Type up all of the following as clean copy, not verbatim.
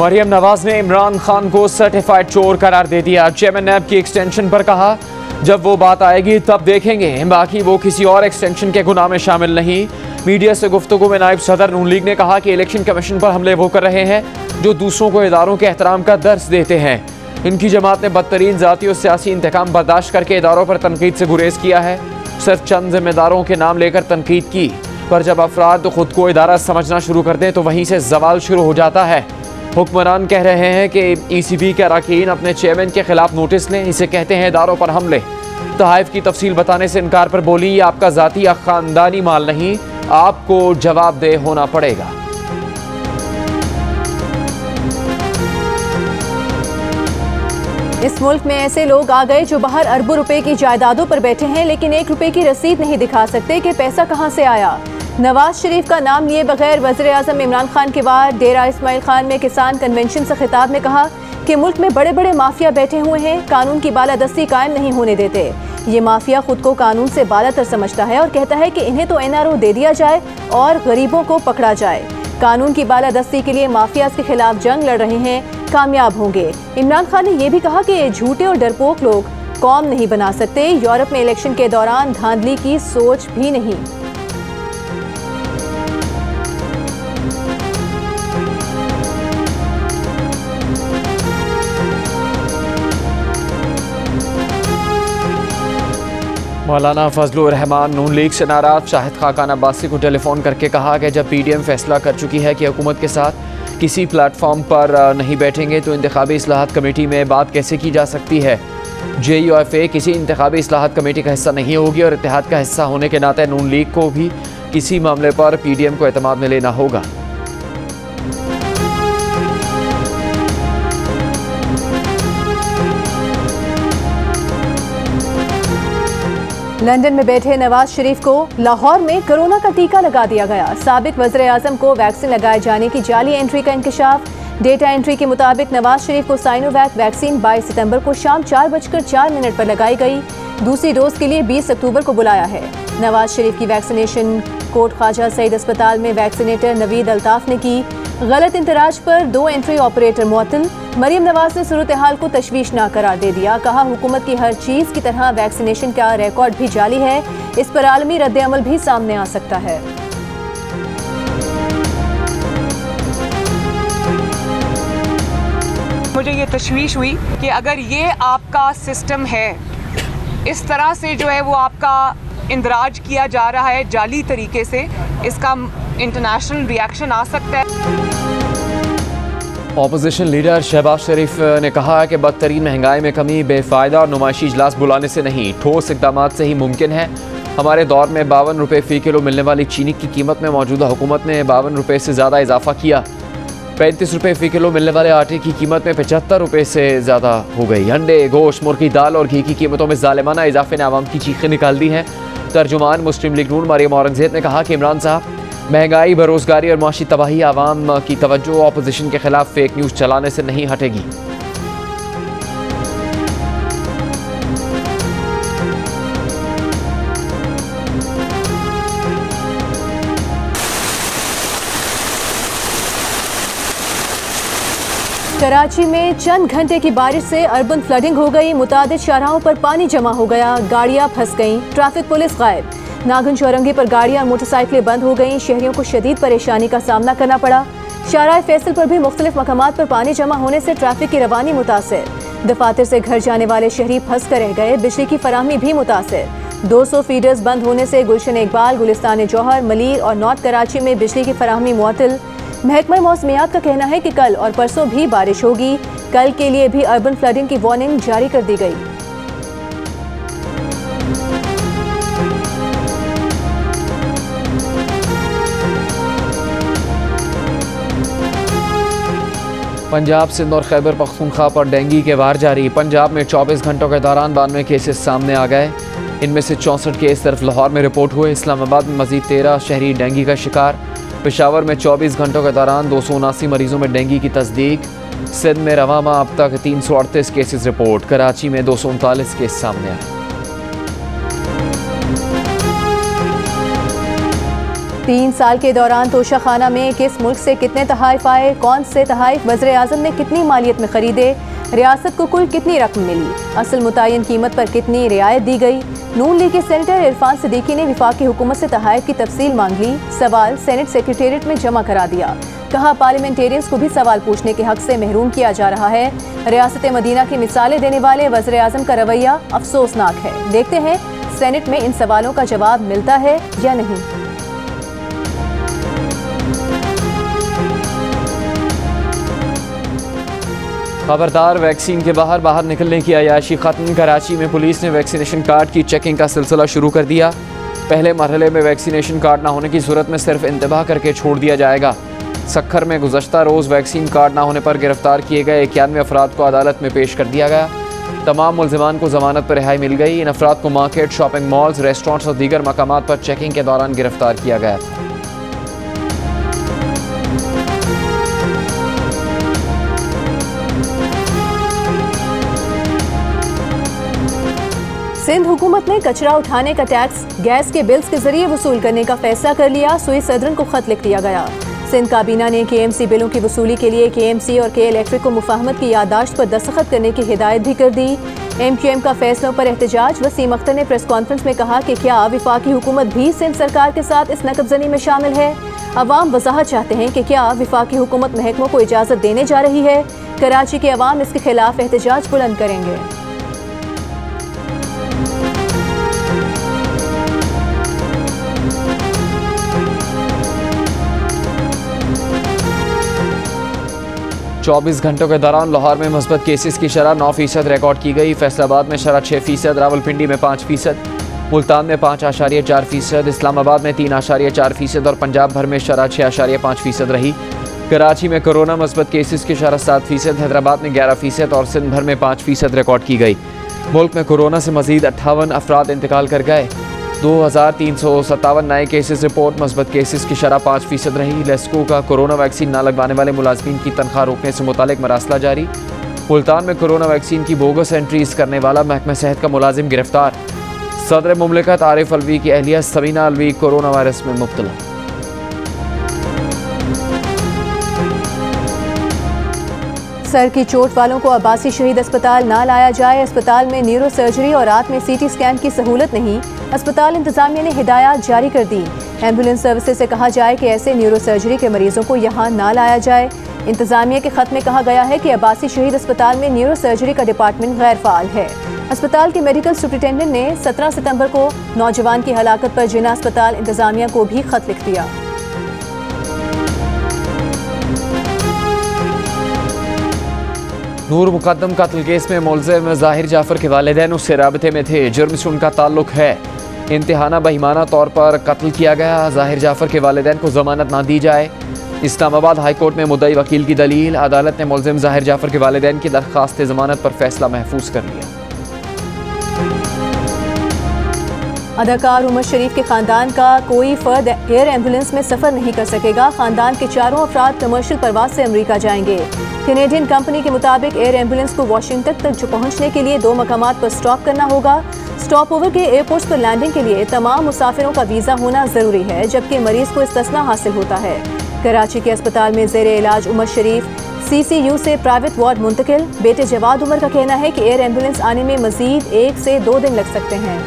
मरियम नवाज ने इमरान खान को सर्टिफाइड चोर करार दे दिया। चेयरमैन नैब की एक्सटेंशन पर कहा, जब वो बात आएगी तब देखेंगे, बाकी वो किसी और एक्सटेंशन के गुनाह में शामिल नहीं। मीडिया से गुफ्तगू में नायब सदर नून लीग ने कहा कि इलेक्शन कमीशन पर हमले वो कर रहे हैं जो दूसरों को इदारों के एहतराम का दर्स देते हैं। इनकी जमात ने बदतरीन जाती और सियासी इंतकाम बर्दाश्त करके इदारों पर तनकीद से गुरेज किया है। सिर्फ चंद जिम्मेदारों के नाम लेकर तनकीद की, पर जब अफराद खुद को इदारा समझना शुरू कर दें तो वहीं से जवाल शुरू हो जाता है। हुक्मरान कह रहे हैं कि ECB के अरकान अपने चेयरमैन के खिलाफ नोटिस लें, इसे कहते हैं इदारों पर हमले। तहाइफ की तफसील बताने से इनकार पर बोली, ये आपका जाती या खानदानी माल नहीं, आपको जवाबदेह होना पड़ेगा। इस मुल्क में ऐसे लोग आ गए जो बाहर अरबों रुपए की जायदादों पर बैठे हैं, लेकिन 1 रुपए की रसीद नहीं दिखा सकते कि पैसा कहां से आया। नवाज शरीफ का नाम लिए बगैर वज़ीर आज़म इमरान खान के बाद डेरा इस्माइल खान में किसान कन्वेंशन से खिताब में कहा कि मुल्क में बड़े बड़े माफिया बैठे हुए हैं, कानून की बालादस्ती कायम नहीं होने देते। ये माफिया खुद को कानून से बालातर समझता है और कहता है कि इन्हें तो NRO दे दिया जाए और गरीबों को पकड़ा जाए। कानून की बालादस्ती के लिए माफिया के खिलाफ जंग लड़ रहे हैं, कामयाब होंगे। इमरान खान ने यह भी कहा कि झूठे और डरपोक लोग कौम नहीं बना सकते। यूरोप में इलेक्शन के दौरान धांधली की सोच भी नहीं। मौलाना फजलुर रहमान नून लीग से नाराज शाहिद खाकान अब्बासी को टेलीफोन करके कहा कि जब PDM फैसला कर चुकी है कि हुकूमत के साथ किसी प्लेटफॉर्म पर नहीं बैठेंगे तो इंतखाबी इस्लाहात कमेटी में बात कैसे की जा सकती है। JUFA किसी इंतखाबी इस्लाहात कमेटी का हिस्सा नहीं होगी और इत्तेहाद का हिस्सा होने के नाते नून लीग को भी किसी मामले पर PDM को एतमाद में लेना होगा। लंदन में बैठे नवाज शरीफ को लाहौर में कोरोना का टीका लगा दिया गया। साबिक वज़ीर आज़म को वैक्सीन लगाए जाने की जाली एंट्री का इंकशाफ। डेटा एंट्री के मुताबिक नवाज शरीफ को साइनोवैक वैक्सीन 22 सितंबर को शाम 4:04 पर लगाई गई। दूसरी डोज के लिए 20 अक्टूबर को बुलाया है। नवाज शरीफ की वैक्सीनेशन कोट ख्वाजा सईद अस्पताल में वैक्सीनेटर नवीद अल्ताफ ने की। गलत इंतराज पर 2 एंट्री ऑपरेटर मुअत्तल। मरियम नवाज ने सूरत हाल को तशवीशनाक करार दे दिया। कहा, हुकूमत की हर चीज की तरह वैक्सीनेशन का रिकॉर्ड भी जाली है, इस पर आलमी रद्द-ए-अमल भी सामने आ सकता है। मुझे ये तशवीश हुई कि अगर ये आपका सिस्टम है, इस तरह से जो है वो आपका इंदराज किया जा रहा है जाली तरीके से, इसका इंटरनेशनल रिएक्शन आ सकता है। ऑपोजिशन लीडर शहबाज शरीफ ने कहा कि बदतरीन महंगाई में कमी बेफ़ायदा और नुमाइशी इजलास बुलाने से नहीं, ठोस इक़दामात से ही मुमकिन है। हमारे दौर में 52 रुपये फ़ी किलो मिलने वाली चीनी की कीमत में मौजूदा हुकूमत ने 52 रुपये से ज़्यादा इजाफा किया। 35 रुपये फ़ी किलो मिलने वाले आटे की कीमत में 75 रुपये से ज़्यादा हो गई। अंडे, गोश्त, मुर्गी, दाल और घी की कीमतों में ज़ालिमाना इजाफे ने आवाम की चीखें निकाल दी हैं। तर्जुमान मुस्लिम लीग नून मरियम औरंगज़ेब ने कहा कि इमरान साहब महंगाई, बेरोजगारी और माशी तबाही आवाम की तवज्जो अपोजिशन के खिलाफ फेक न्यूज़ चलाने से नहीं हटेगी। कराची में चंद घंटे की बारिश से अर्बन फ्लडिंग हो गई। मुतादिद शाहराहों पर पानी जमा हो गया, गाड़ियां फंस गईं, ट्रैफिक पुलिस गायब। नागन चौरंगी पर गाड़ियां और मोटरसाइकिलें बंद हो गईं। शहरियों को शदीद परेशानी का सामना करना पड़ा। शाहराह फैसल पर भी मुख्तलिफ मकामात पर पानी जमा होने से ट्रैफिक की रवानी मुतासिर। दफातर से घर जाने वाले शहरी फंस कर रह गए। बिजली की फराहमी भी मुतासिर। 200 फीडर्स बंद होने से गुलशन इकबाल, गुलिस्तान जौहर, मलीर और नॉर्थ कराची में बिजली की फराहमी मुअत्तल। महकमा मौसमियात का कहना है कि कल और परसों भी बारिश होगी। कल के लिए भी अर्बन फ्लडिंग की वार्निंग जारी कर दी गई। पंजाब, सिंध और खैबर पख्तूनख्वा पर डेंगू के वार जारी। पंजाब में 24 घंटों के दौरान 92 केसेस सामने आ गए। इनमें से 64 केस सिर्फ लाहौर में रिपोर्ट हुए। इस्लामाबाद में मजीद 13 शहरी डेंगू का शिकार। पेशावर में 24 घंटों के दौरान 279 मरीजों में डेंगू की तस्दीक। सिंध में रवा माह अब तक 338 केसेस रिपोर्ट। कराची में 239 केस सामने आए। 3 साल के दौरान तोशाखाना में किस मुल्क से कितने तहाइफ आए, कौन से तहाइफ वज़ीर आज़म ने कितनी मालियत में खरीदे, रियासत को कुल कितनी रकम मिली, असल मुतय्यन कीमत पर कितनी रियायत दी गई। नून लीग के सेनेटर इरफान सिद्दीकी ने वफाकी हुकूमत से तहाइफ की तफसील मांग ली, सवाल सेनेट सेक्रेटेरिएट में जमा करा दिया। कहा पार्लियामेंटेरियंस को भी सवाल पूछने के हक से महरूम किया जा रहा है। रियासत मदीना की मिसालें देने वाले वज़ीर आज़म का रवैया अफसोसनाक है। देखते हैं सेनेट में इन सवालों का जवाब मिलता है या नहीं। खबरदार, वैक्सीन के बाहर निकलने की अयाशी खत्म। कराची में पुलिस ने वैक्सीनेशन कार्ड की चेकिंग का सिलसिला शुरू कर दिया। पहले मरहले में वैक्सीनेशन कार्ड ना होने की सूरत में सिर्फ इंतबाह करके छोड़ दिया जाएगा। सक्खर में गुज़श्ता रोज़ वैक्सीन कार्ड ना होने पर गिरफ्तार किए गए 91 अफराद को अदालत में पेश कर दिया गया। तमाम मुल्ज़िमान को ज़मानत पर रिहाई मिल गई। इन अफराद को मार्केट, शॉपिंग मॉल्स, रेस्टोरेंट्स और दीगर मकामात पर चेकिंग के दौरान गिरफ्तार किया गया था। सिंध हुकूमत ने कचरा उठाने का टैक्स गैस के बिल्स के जरिए वसूल करने का फैसला कर लिया। सुई सदरन को खत लिख दिया गया। सिंध काबीना ने KMC बिलों की वसूली के लिए KMC और K इलेक्ट्रिक को मुफाहमत की याददाश्त पर दस्तखत करने की हिदायत भी कर दी। MQM का फैसलों पर एहतजाज। वसीम अख्तर ने प्रेस कॉन्फ्रेंस में कहा कि क्या वफाकी हुकूमत भी सिंध सरकार के साथ इस नकबजनी में शामिल है। अवाम वजाहत चाहते हैं कि क्या वफाकी हुकूमत महकमों को इजाज़त देने जा रही है। कराची के अवाम इसके खिलाफ एहतजाज बुलंद करेंगे। चौबीस घंटों के दौरान लाहौर में मुस्बत केसेस की शरह 9% रिकॉर्ड की गई। फैसलाबाद में शरह 6%, रावलपिंडी में 5%, मुल्तान में 5.4%, इस्लामाबाद में 3.4% और पंजाब भर में शरह 6.5% रही। कराची में कोरोना मुस्बत केसेस की शरह 7%, हैदराबाद में 11% और सिंध भर में 5% रिकॉर्ड की गई। मुल्क में कोरोना से मजीद 58 अफराद इंतकाल कर गए। 2357 नए केसेस रिपोर्ट। मुस्बत केसेस की शरह 5% रही। लेस्को का कोरोना वैक्सीन न लगवाने वाले मुलाजमीन की तनख्वाह रोकने से मुतालिक मरासला जारी। मुल्तान में कोरोना वैक्सीन की बोगस एंट्रीज करने वाला महकमा सेहत का मुलाजिम गिरफ्तार। सदर मुमलिकत आरिफ अलवी की अहलिया सबीना अलवी कोरोना वायरस में मुब्तला। सर की चोट वालों को अब्बासी शहीद अस्पताल ना लाया जाए। अस्पताल में न्यूरो सर्जरी और रात में CT स्कैन की सहूलत नहीं। अस्पताल इंतजामिया ने हिदायत जारी कर दी। एम्बुलेंस सर्विसेज से कहा जाए कि ऐसे न्यूरो सर्जरी के मरीजों को यहाँ ना लाया जाए। इंतजामिया के खत में कहा गया है कि अब्बासी शहीद अस्पताल में न्यूरो सर्जरी का डिपार्टमेंट गैर फाल है। अस्पताल के मेडिकल सुपरिटेंडेंट ने 17 सितंबर को नौजवान की हलाकत पर जिना अस्पताल इंतजामिया को भी खत लिख दिया। नूर मुकद्दम कत्ल केस में मुल्ज़िम ज़ाहिर जाफर के वालिदैन उससे राबते में थे। जुर्म से उनका ताल्लुक है। इंतहाना बहिमाना तौर पर कत्ल किया गया। ज़ाहिर जाफर के वालिदैन को ज़मानत ना दी जाए। इस्लामाबाद हाई कोर्ट में मुद्दई वकील की दलील। अदालत ने मुल्ज़िम ज़ाहिर जाफर के वालिदैन की दरख्वास्त ज़मानत पर फैसला महफूज कर लिया। अदाकार उमर शरीफ के खानदान का कोई फर्द एयर एम्बुलेंस में सफर नहीं कर सकेगा। खानदान के चारों अफराद कमर्शियल परवाज से अमेरिका जाएंगे। कैनेडियन कंपनी के मुताबिक एयर एम्बुलेंस को वाशिंगटन तक पहुंचने के लिए 2 मकामात पर स्टॉप करना होगा। स्टॉप ओवर के एयरपोर्ट्स पर लैंडिंग के लिए तमाम मुसाफिरों का वीज़ा होना ज़रूरी है, जबकि मरीज को इस्तिस्ना हासिल होता है। कराची के अस्पताल में ज़ेरे इलाज उमर शरीफ CCU से प्राइवेट वार्ड मुंतकिल। बेटे जवाद उमर का कहना है कि एयर एम्बुलेंस आने में मजीद 1 से 2 दिन लग सकते हैं।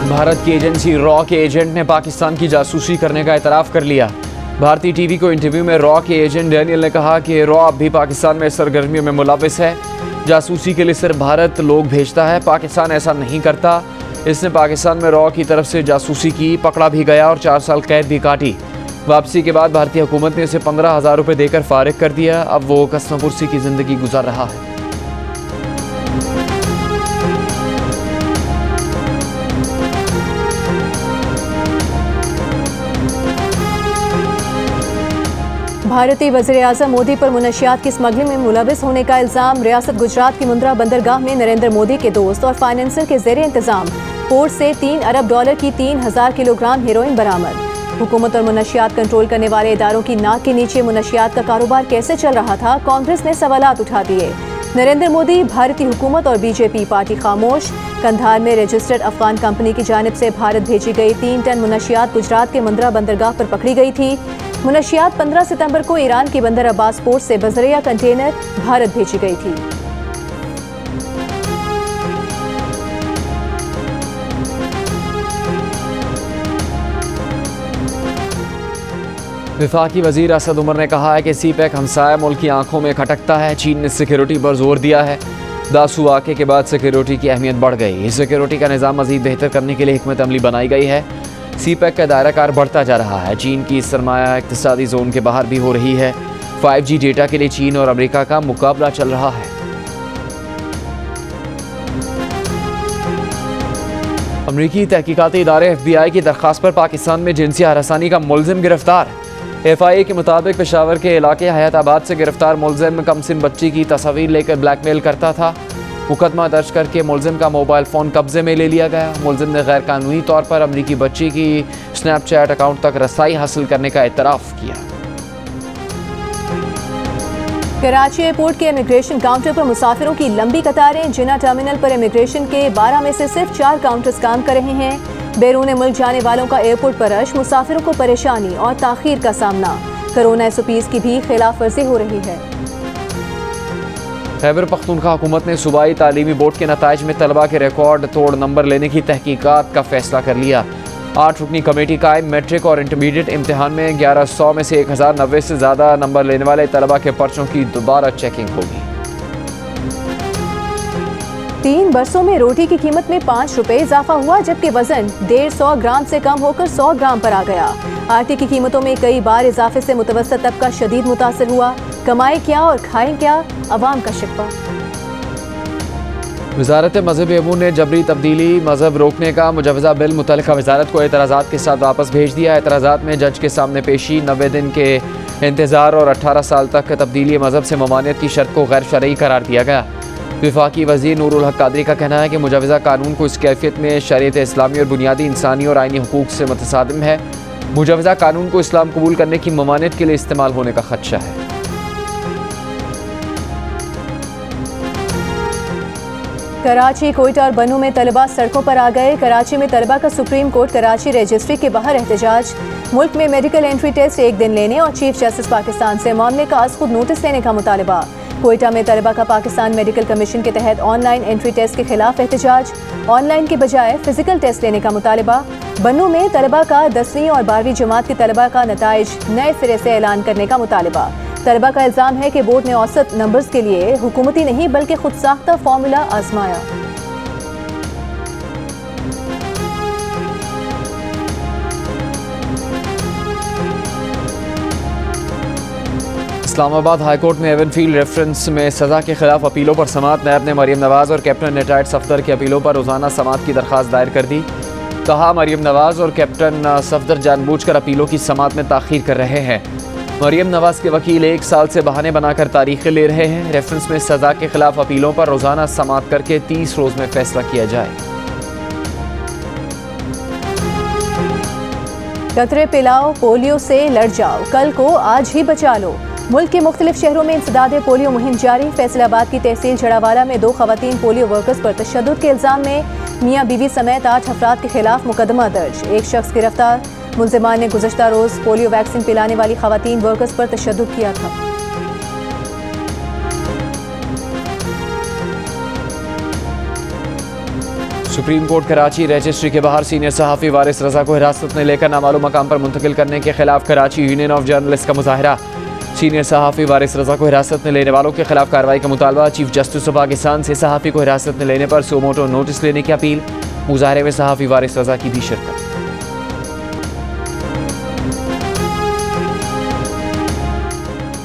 भारत की एजेंसी रॉ के एजेंट ने पाकिस्तान की जासूसी करने का एतराफ़ कर लिया। भारतीय टीवी को इंटरव्यू में रॉ के एजेंट डैनियल ने कहा कि रॉ अब भी पाकिस्तान में सरगर्मियों में मुलविस है। जासूसी के लिए सिर्फ भारत लोग भेजता है, पाकिस्तान ऐसा नहीं करता। इसने पाकिस्तान में रॉ की तरफ से जासूसी की, पकड़ा भी गया और 4 साल कैद भी काटी। वापसी के बाद भारतीय हुकूमत ने उसे 15,000 रुपये देकर फारिग कर दिया। अब वो कस्म पुर्सी की ज़िंदगी गुजार रहा है। भारतीय वज़ीर-ए-आज़म मोदी पर मुनशियात की स्मगलिंग में मुलविस होने का इल्ज़ाम। रियासत गुजरात की मुंद्रा बंदरगाह में नरेंद्र मोदी के दोस्त और फाइनेंसर के ज़ेरे इंतज़ाम पोर्ट से $3 अरब की 3000 किलोग्राम हेरोइन बरामद। हुकूमत और मुनशियात कंट्रोल करने वाले इदारों की नाक के नीचे मुनशियात का कारोबार कैसे चल रहा था, कांग्रेस ने सवालात उठा दिए। नरेंद्र मोदी, भारतीय हुकूमत और बीजेपी पार्टी खामोश। कंधार में रजिस्टर्ड अफगान कंपनी की जानिब से भारत भेजी गई 3 टन मुनशियात गुजरात के मुंद्रा बंदरगाह पर पकड़ी गई थी। मुनशियात 15 सितंबर को ईरान के बंदर अब्बास पोर्ट से बजरिया कंटेनर भारत भेजी गई थी। वफाकी वजीर असद उमर ने कहा है कि सीपैक हमसाया मुल्क की आंखों में खटकता है। चीन ने सिक्योरिटी पर जोर दिया है। दासू वाक़े के बाद सिक्योरिटी की अहमियत बढ़ गई। सिक्योरिटी का निज़ाम मज़ीद बेहतर करने के लिए हिकमत अमली बनाई गई है। सीपैक का दायरा कार बढ़ता जा रहा है। चीन की सरमाया इक़्तिसादी जोन के बाहर भी हो रही है। 5G डेटा के लिए चीन और अमेरिका का मुकाबला चल रहा है। अमरीकी तहकीकाती इदारे FBI की दरख्वास्त पर पाकिस्तान में जिनसी हरासानी का मुलजिम गिरफ्तार। FIA के मुताबिक पेशावर के इलाके हयाताबाद से गिरफ्तार मुलजिम कमसिन बच्ची की तस्वीर लेकर ब्लैकमेल करता था। मुकदमा दर्ज करके मुलजिम का मोबाइल फ़ोन कब्जे में ले लिया गया। मुलजिम ने गैर कानूनी तौर पर अमरीकी बच्ची की स्नैपचैट अकाउंट तक रसाई हासिल करने का इतराफ़ किया। कराची एयरपोर्ट के इमिग्रेशन काउंटर पर मुसाफिरों की लंबी कतारें। जिना टर्मिनल पर इमिग्रेशन के 12 में से सिर्फ 4 काउंटर्स काम कर रहे हैं। बैरून मुल्क जाने वालों का एयरपोर्ट पर रश, मुसाफिरों को परेशानी और ताखीर का सामना। कोरोना SOPs की भी खिलाफ वर्जी हो रही है। खैबर पख्तूनख्वा हुकूमत ने सूबाई तालीमी बोर्ड के नताइज में तलबा के रिकॉर्ड तोड़ नंबर लेने की तहकीकात का फैसला कर लिया। 8 रुकनी कमेटी कायम। मैट्रिक और इंटरमीडिएट इम्तिहान में 1100 में से 1090 से ज़्यादा नंबर लेने वाले तलबा के पर्चों की दोबारा चेकिंग होगी। 3 बरसों में रोटी की कीमत में 5 रुपए इजाफा हुआ, जबकि वजन 150 ग्राम से कम होकर 100 ग्राम पर आ गया। आटे की कीमतों में कई बार इजाफे से मुतवस्सित तबका शदीद मुतासर हुआ। कमाए क्या और खाएं क्या, अवाम का शिकवा। वजारत मज़हब अमूर ने जबरी तब्दीली मज़हब रोकने का मुजवज़ा बिल मुतल्लिका वजारत को एतराज़ात के साथ वापस भेज दिया। एतराज़ात में जज के सामने पेशी, 90 दिन के इंतज़ार और 18 साल तक तब्दीली मज़हब से ममानियत की शर्त को गैर शरई करार दिया गया। वफाकी वज़ीर नूरुल हक कादरी का कहना है कि मुजवज़ा कानून को इस कैफियत में शरीयत इस्लामी और बुनियादी इंसानी और आइनी हुकूक से मुतसादिम है। मुजवज़ा कानून को इस्लाम कबूल करने की ममानियत के लिए इस्तेमाल होने का खदशा है। कराची, कोयटा और बनू में तलबा सड़कों पर आ गए। कराची में तलबा का सुप्रीम कोर्ट कराची रजिस्ट्री के बाहर एहतजाज। मुल्क में मेडिकल एंट्री टेस्ट 1 दिन लेने और चीफ जस्टिस पाकिस्तान से मामले का आज खुद नोटिस लेने का मुतालबा। कोयटा में तलबा का पाकिस्तान मेडिकल कमीशन के तहत ऑनलाइन एंट्री टेस्ट के खिलाफ एहतजाज। ऑनलाइन के बजाय फिजिकल टेस्ट लेने का मुतालबा। बनू में तलबा का 10वीं और 12वीं जमात के तलबा का नताइज नए सिरे से ऐलान करने का मुतालबा। तलबा का इल्ज़ाम है कि बोर्ड ने औसत नंबर्स के लिए हुकूमती नहीं बल्कि खुद साख्ता फार्मूला आजमाया। इस्लामाबाद हाईकोर्ट में एवनफील्ड रेफरेंस में सज़ा के खिलाफ अपीलों पर समात। नैब ने मरीम नवाज़ और कैप्टन रिटायर्ड सफदर की अपीलों पर रोज़ाना समात की दरख्वास्त दायर कर दी। कहा, मरीम नवाज़ और कैप्टन सफदर जानबूझकर अपीलों की समात में ताख़ीर कर रहे हैं। मरीम नवाज़ के वकील 1 साल से बहाने बनाकर तारीखें ले रहे हैं। रेफरेंस में सज़ा के खिलाफ अपीलों पर रोज़ाना समात करके 30 रोज़ में फैसला किया जाए। कतरे पिलाओ, पोलियो से लड़ जाओ, कल को आज ही बचा लो। मुल्क के मुख्तलिफ शहरों में इंसदाद पोलियो मुहिम जारी। फैसलाबाद की तहसील झड़ावाला में 2 खवातीन पोलियो वर्कर्स पर तशद्दुद के इल्ज़ाम में मियाँ बीवी समेत 8 अफराद के खिलाफ मुकदमा दर्ज। 1 शख्स गिरफ्तार। मुलजिमान ने गुज़श्ता रोज़ पोलियो वैक्सीन पिलाने वाली खवातीन वर्कर्स पर तशद्दुद किया था। सुप्रीम कोर्ट कराची रजिस्ट्री के बाहर सीनियर सहाफ़ी वारिस रजा को हिरासत में लेकर नामालूम मकाम पर मुंतकिल करने के खिलाफ कराची यूनियन ऑफ जर्नलिस्ट का मुजाहरा। सीनियर सहाफ़ी वारिस रजा को हिरासत में लेने वालों के खिलाफ कार्रवाई का मुतालबा। चीफ जस्टिस ऑफ पाकिस्तान से सहाफ़ी को हिरासत में लेने पर सुमोटो नोटिस लेने की अपील। मुजाहरे में सहाफ़ी वारिस रजा की भी शिरकत।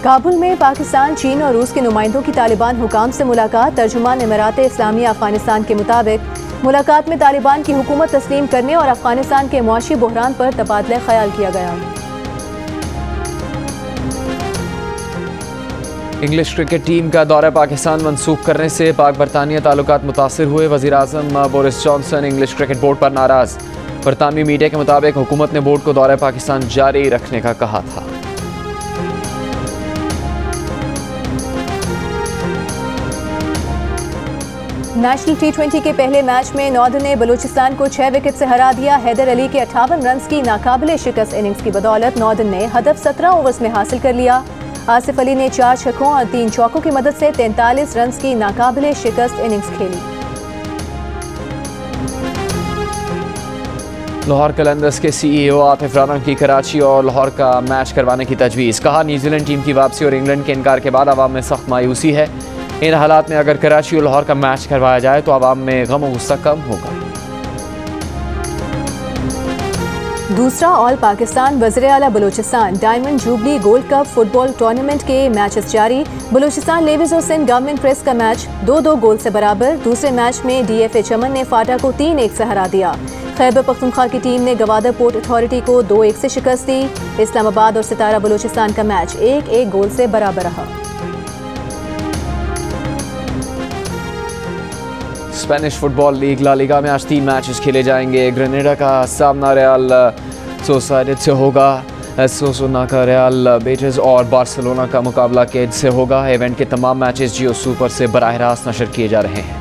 काबुल में पाकिस्तान, चीन और रूस के नुमाइंदों की तालिबान हुकाम से मुलाकात। तर्जुमान इमारात इस्लामिया अफगानिस्तान के मुताबिक मुलाकात में तालिबान की हुकूमत तस्लीम करने और अफगानिस्तान के मुआशी बहरान पर तबादला ख्याल किया गया। इंग्लिश क्रिकेट टीम का दौरा पाकिस्तान मनसूख करने से पाक बरतानिया ताल्लुकात मुतासिर हुए। वज़ीर-ए-आज़म Boris Johnson English cricket board पर नाराज़। बरतानवी मीडिया के मुताबिक हुकूमत ने बोर्ड को दौरा पाकिस्तान जारी रखने का कहा था। नेशनल T20 के पहले मैच में नॉर्दर्न ने बलूचिस्तान को 6 विकेट से हरा दिया। हैदर अली के 58 रन की नाकाबिले शिकस्त इनिंग्स की बदौलत नॉर्दर्न ने हदफ 17 ओवर्स में हासिल कर लिया। आसिफ अली ने 4 छक्कों और 3 चौकों की मदद से 43 रन की नाकाबिले शिकस्त इनिंग्स खेली। लाहौर कलंदर्स के CEO आतिफ राना की कराची और लाहौर का मैच करवाने की तजवीज़। कहा, न्यूजीलैंड टीम की वापसी और इंग्लैंड के इनकार के बाद आवाम में सख्त मायूसी है। इन हालात में अगर कराची और लाहौर का मैच करवाया जाए तो आवाम में गम और गुस्सा कम होगा। दूसरा ऑल पाकिस्तान वज़ीर-ए-आला Balochistan diamond jubilee gold cup football tournament के मैचेस जारी। बलूचिस्तान लेविस और सिंध गवर्नमेंट प्रेस का मैच 2-2 गोल से बराबर। दूसरे मैच में DFA चमन ने फाटा को 3-1 से हरा दिया। खैबर पख्तूनख्वा की टीम ने गवादर पोर्ट अथॉरिटी को 2-1 से शिकस्त दी। इस्लामाबाद और सितारा बलूचिस्तान का मैच 1-1 गोल से बराबर रहा। Spanish football league La Liga में आज 3 मैचेस खेले जाएंगे। ग्रेनेडा का सामना रियल सोसाइडेड से होगा। सोसोना का रियल बेटिस और बार्सिलोना का मुकाबला कैद से होगा। इवेंट के तमाम मैचेस जियो सुपर से बराह रास्त नशर किए जा रहे हैं।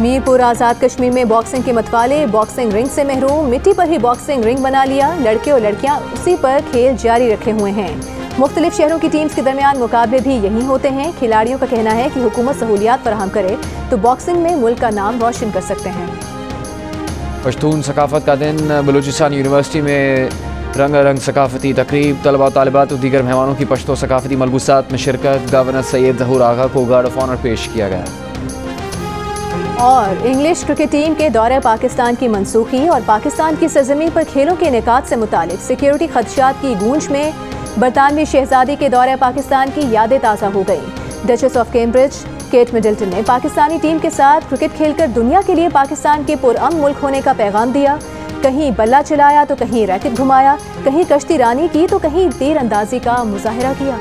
मीरपुर आज़ाद कश्मीर में बॉक्सिंग के मतवाले बॉक्सिंग रिंग से महरूम। मिट्टी पर ही बॉक्सिंग रिंग बना लिया। लड़के और लड़कियां उसी पर खेल जारी रखे हुए हैं। मुख्तलिफ शहरों की टीम्स के दरमियान मुकाबले भी यहीं होते हैं। खिलाड़ियों का कहना है कि हुकूमत सहूलियात फराहम करे तो बॉक्सिंग में मुल्क का नाम रोशन कर सकते हैं। पश्तून सकाफत का दिन बलूचिस्तान यूनिवर्सिटी में रंगारंग सकाफती तकरीब। तलबा तालिबात और दीगर मेहमानों की पश्तो सकाफती मलबूसात में शिरकत। गवर्नर सैयद जहूर आगा को गार्ड ऑफ ऑनर पेश किया गया। और इंग्लिश क्रिकेट टीम के दौरे पाकिस्तान की मनसूखी और पाकिस्तान की सरजमीन पर खेलों के इनेकाद से मुतालिक सिक्योरिटी खदशात की गूंज में बरतानवी शहजादी के दौरे पाकिस्तान की यादें ताज़ा हो गई। Duchess of Cambridge Kate Middleton ने पाकिस्तानी टीम के साथ क्रिकेट खेलकर दुनिया के लिए पाकिस्तान के पुरअमन मुल्क होने का पैगाम दिया। कहीं बल्ला चलाया तो कहीं रैकेट घुमाया, कहीं कश्ती रानी की तो कहीं तीर अंदाजी का मुजाहिरा किया।